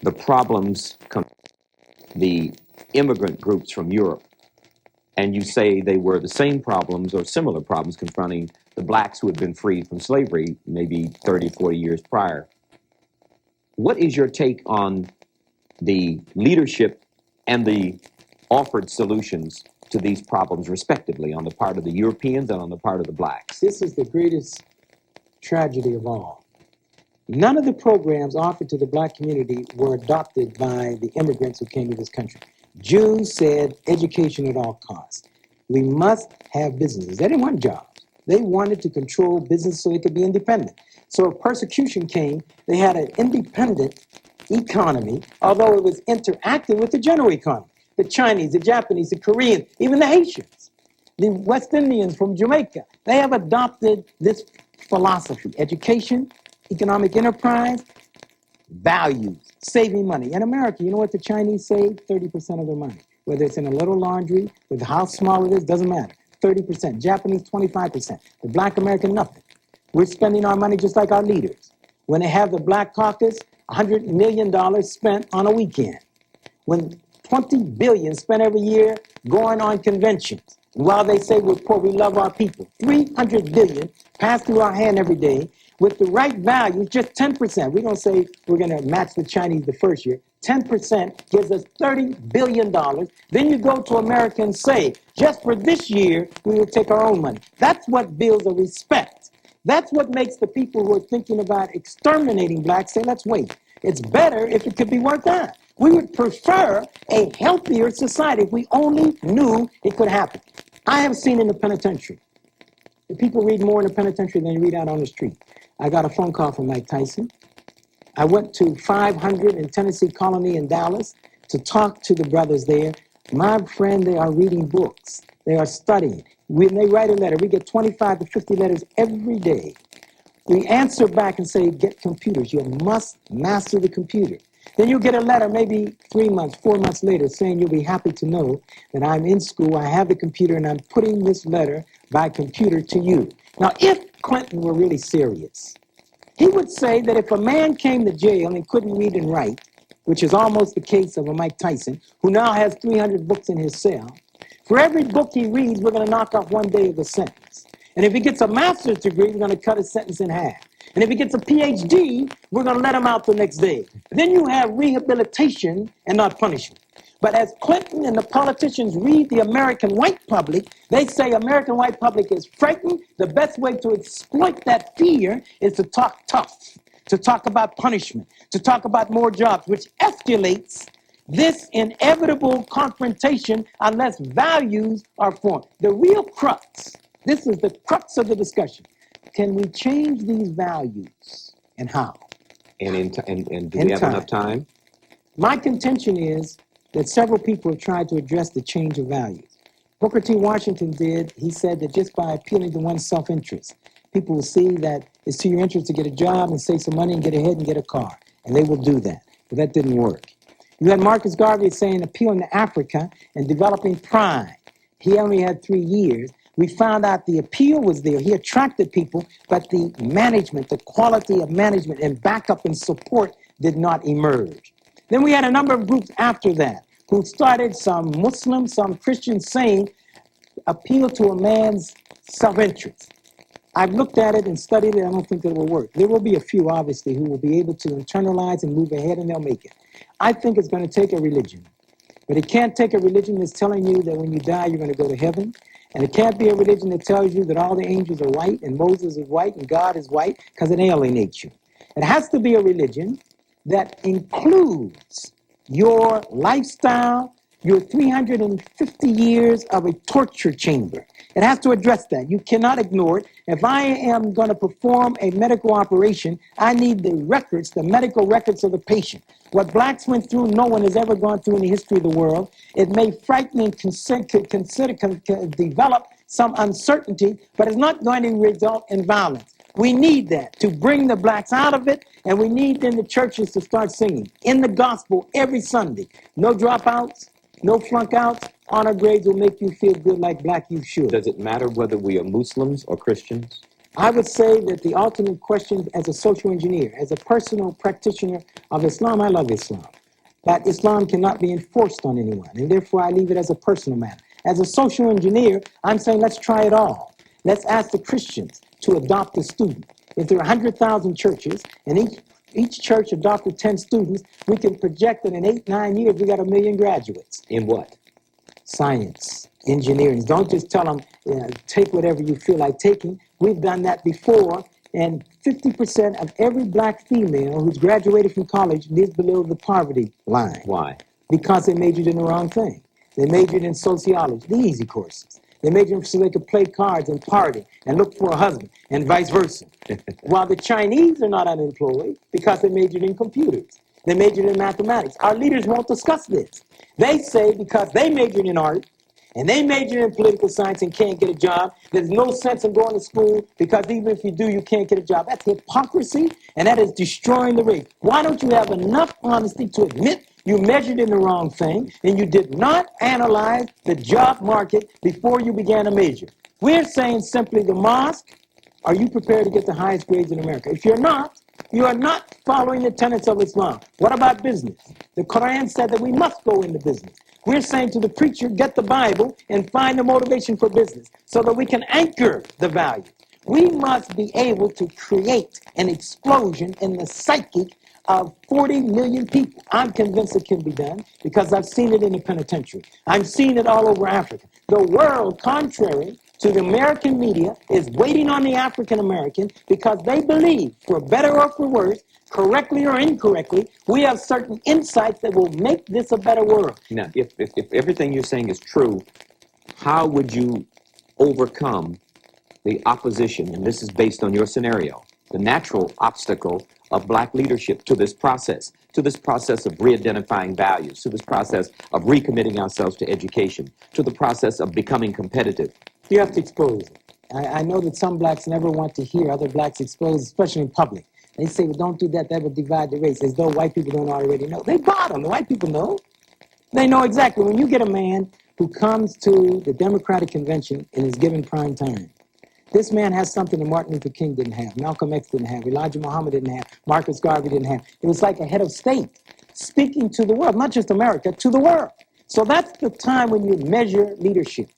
the problems come the immigrant groups from Europe, and you say they were the same problems or similar problems confronting the blacks who had been freed from slavery maybe 30, 40 years prior. What is your take on the leadership and the offered solutions to these problems, respectively, on the part of the Europeans and on the part of the blacks? This is the greatest tragedy of all. None of the programs offered to the black community were adopted by the immigrants who came to this country. Jews said education at all costs. We must have businesses. They didn't want jobs. They wanted to control business so they could be independent. So if persecution came, they had an independent economy, although it was interacting with the general economy. The Chinese, the Japanese, the Koreans, even the Haitians, the West Indians from Jamaica, they have adopted this philosophy: education, economic enterprise, values, saving money. In America, you know what the Chinese save? 30% of their money. Whether it's in a little laundry, with how small it is, doesn't matter. 30%. Japanese, 25%. The black American, nothing. We're spending our money just like our leaders. When they have the Black Caucus, $100 million spent on a weekend. When $20 billion spent every year going on conventions. While they say we're poor, we love our people. $300 billion passed through our hand every day with the right values, just 10%. We don't say we're going to match the Chinese the first year. 10% gives us $30 billion. Then you go to America and say, just for this year, we will take our own money. That's what builds a respect. That's what makes the people who are thinking about exterminating blacks say, let's wait. It's better if it could be worked out. We would prefer a healthier society if we only knew it could happen. I have seen in the penitentiary, the people read more in the penitentiary than you read out on the street. I got a phone call from Mike Tyson. I went to 500 in Tennessee Colony in Dallas to talk to the brothers there. My friend, they are reading books. They are studying. When they write a letter, we get 25 to 50 letters every day. We answer back and say, get computers. You must master the computer. Then you'll get a letter maybe 3 months, 4 months later saying you'll be happy to know that I'm in school, I have the computer, and I'm putting this letter by computer to you. Now, if Clinton were really serious, he would say that if a man came to jail and couldn't read and write, which is almost the case of a Mike Tyson, who now has 300 books in his cell, for every book he reads, we're going to knock off 1 day of the sentence. And if he gets a master's degree, we're going to cut his sentence in half. And if he gets a PhD, we're going to let him out the next day. Then you have rehabilitation and not punishment. But as Clinton and the politicians read the American white public, they say American white public is frightened. The best way to exploit that fear is to talk tough, to talk about punishment, to talk about more jobs, which escalates this inevitable confrontation unless values are formed. The real crux, this is the crux of the discussion. Can we change these values, and how? And do we have enough time? My contention is that several people have tried to address the change of values. Booker T. Washington did. He said that just by appealing to one's self-interest, people will see that it's to your interest to get a job and save some money and get ahead and get a car, and they will do that. But that didn't work. You had Marcus Garvey saying appealing to Africa and developing pride. He only had 3 years. We found out the appeal was there. He attracted people, but the management, the quality of management and backup and support did not emerge. Then we had a number of groups after that who started, some Muslims, some Christians, saying appeal to a man's self-interest. I've looked at it and studied it. I don't think that it will work. There will be a few, obviously, who will be able to internalize and move ahead, and they'll make it. I think it's going to take a religion. But it can't take a religion that's telling you that when you die, you're going to go to heaven. And it can't be a religion that tells you that all the angels are white and Moses is white and God is white, because it alienates you. It has to be a religion that includes your lifestyle, your 350 years of a torture chamber. It has to address that. You cannot ignore it. If I am going to perform a medical operation, I need the records, the medical records of the patient. What blacks went through, no one has ever gone through in the history of the world. It may frighten and develop some uncertainty, but it's not going to result in violence. We need that to bring the blacks out of it, and we need then the churches to start singing in the gospel every Sunday. No dropouts, no flunk outs. Honor grades will make you feel good like black you should. Does it matter whether we are Muslims or Christians? I would say that the ultimate question as a social engineer, as a personal practitioner of Islam, I love Islam. But Islam cannot be enforced on anyone, and therefore I leave it as a personal matter. As a social engineer, I'm saying let's try it all. Let's ask the Christians to adopt a student. If there are 100,000 churches, and each church adopted 10 students, we can project that in 8, 9 years, we got 1 million graduates. In what? Science, engineering. Don't just tell them, take whatever you feel like taking. We've done that before, and 50% of every black female who's graduated from college lives below the poverty line. Why? Because they majored in the wrong thing. They majored in sociology, the easy courses. They majored in so they could play cards and party and look for a husband, and vice versa. While the Chinese are not unemployed because they majored in computers. They majored in mathematics. Our leaders won't discuss this. They say because they majored in art and they majored in political science and can't get a job, there's no sense in going to school because even if you do, you can't get a job. That's hypocrisy, and that is destroying the race. Why don't you have enough honesty to admit you measured in the wrong thing and you did not analyze the job market before you began to measure? We're saying simply the mosque, are you prepared to get the highest grades in America? If you're not, you are not following the tenets of Islam. What about business? The Quran said that we must go into business. We're saying to the preacher, get the Bible and find the motivation for business so that we can anchor the value. We must be able to create an explosion in the psyche of 40 million people. I'm convinced it can be done because I've seen it in the penitentiary. I've seen it all over Africa. The world, contrary to the American media, is waiting on the African American because they believe, for better or for worse, correctly or incorrectly, we have certain insights that will make this a better world. Now, if everything you're saying is true, how would you overcome the opposition? And this is based on your scenario, the natural obstacle of black leadership to this process of re-identifying values, to this process of recommitting ourselves to education, to the process of becoming competitive. You have to expose it. I know that some blacks never want to hear other blacks exposed, especially in public. They say, well, don't do that. That would divide the race, as though white people don't already know. They bottom. The white people know. They know exactly. When you get a man who comes to the Democratic Convention and is given prime time, this man has something that Martin Luther King didn't have, Malcolm X didn't have, Elijah Muhammad didn't have, Marcus Garvey didn't have. It was like a head of state speaking to the world, not just America, to the world. So that's the time when you measure leadership.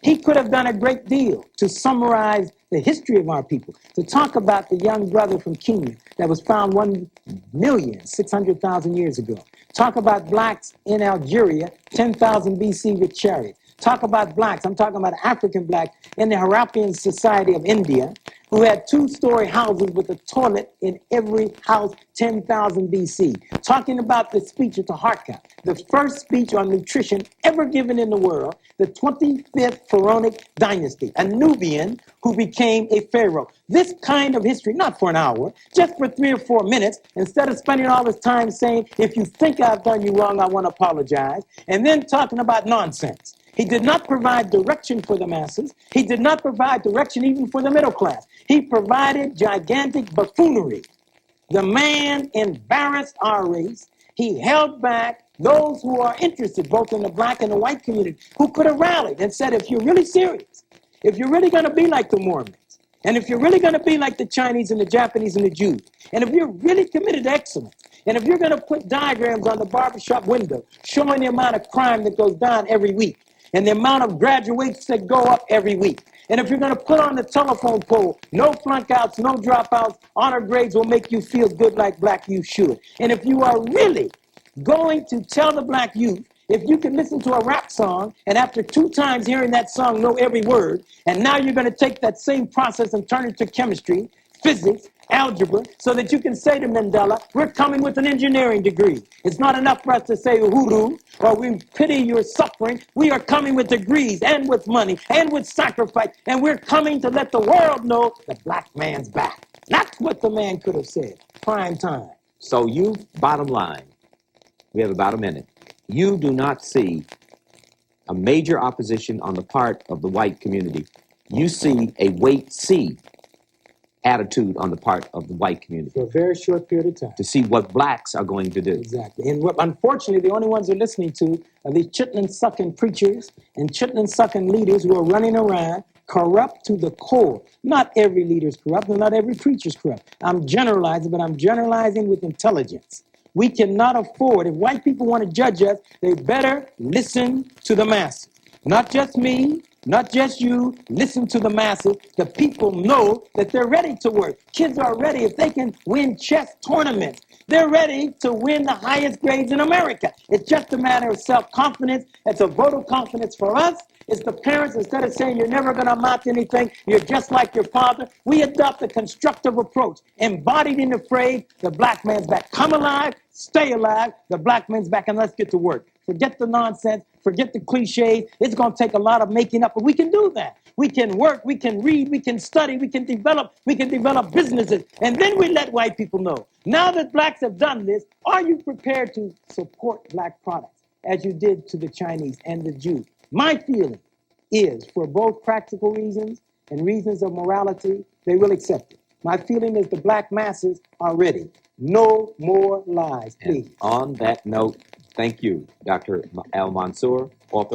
He could have done a great deal to summarize the history of our people, to talk about the young brother from Kenya that was found 1,600,000 years ago. Talk about blacks in Algeria, 10,000 BC with chariots. Talk about blacks, I'm talking about African blacks in the Harappan society of India, who had 2-story houses with a toilet in every house, 10,000 BC. Talking about the speech at the Taharqa, the first speech on nutrition ever given in the world, the 25th Pharaonic dynasty, a Nubian who became a pharaoh. This kind of history, not for an hour, just for 3 or 4 minutes, instead of spending all this time saying, if you think I've done you wrong, I want to apologize, and then talking about nonsense. He did not provide direction for the masses. He did not provide direction even for the middle class. He provided gigantic buffoonery. The man embarrassed our race. He held back those who are interested, both in the black and the white community, who could have rallied and said, if you're really serious, if you're really going to be like the Mormons, and if you're really going to be like the Chinese and the Japanese and the Jews, and if you're really committed to excellence, and if you're going to put diagrams on the barbershop window showing the amount of crime that goes down every week, and the amount of graduates that go up every week. And if you're going to put on the telephone pole, no flunkouts, no dropouts, honor grades will make you feel good like black youth should. And if you are really going to tell the black youth, if you can listen to a rap song, and after 2 times hearing that song, know every word, and now you're going to take that same process and turn it to chemistry, physics, algebra, so that you can say to Mandela, we're coming with an engineering degree. It's not enough for us to say hoodoo or we pity your suffering. We are coming with degrees and with money and with sacrifice, and we're coming to let the world know the black man's back. That's what the man could have said. Prime time. So you, bottom line, we have about a minute. You do not see a major opposition on the part of the white community. You see a wait-see attitude on the part of the white community. For a very short period of time. To see what blacks are going to do. Exactly. And what, unfortunately, the only ones they're listening to are these chitlin-sucking preachers and chitlin-sucking leaders who are running around corrupt to the core. Not every leader is corrupt, and not every preacher is corrupt. I'm generalizing, but I'm generalizing with intelligence. We cannot afford, if white people want to judge us, they better listen to the masses. Not just me, not just you, listen to the masses. The people know that they're ready to work. Kids are ready. If they can win chess tournaments, they're ready to win the highest grades in America. It's just a matter of self-confidence. It's a vote of confidence for us. It's the parents, instead of saying you're never going to amount to anything, you're just like your father, we adopt a constructive approach. Embodied in the phrase, the black man's back. Come alive, stay alive, the black man's back, and let's get to work. Forget the nonsense, forget the cliches. It's going to take a lot of making up, but we can do that. We can work, we can read, we can study, we can develop businesses, and then we let white people know. Now that blacks have done this, are you prepared to support black products as you did to the Chinese and the Jews? My feeling is, for both practical reasons and reasons of morality, they will accept it. My feeling is the black masses are ready. No more lies, please. And on that note, thank you, Dr. Al-Mansour, author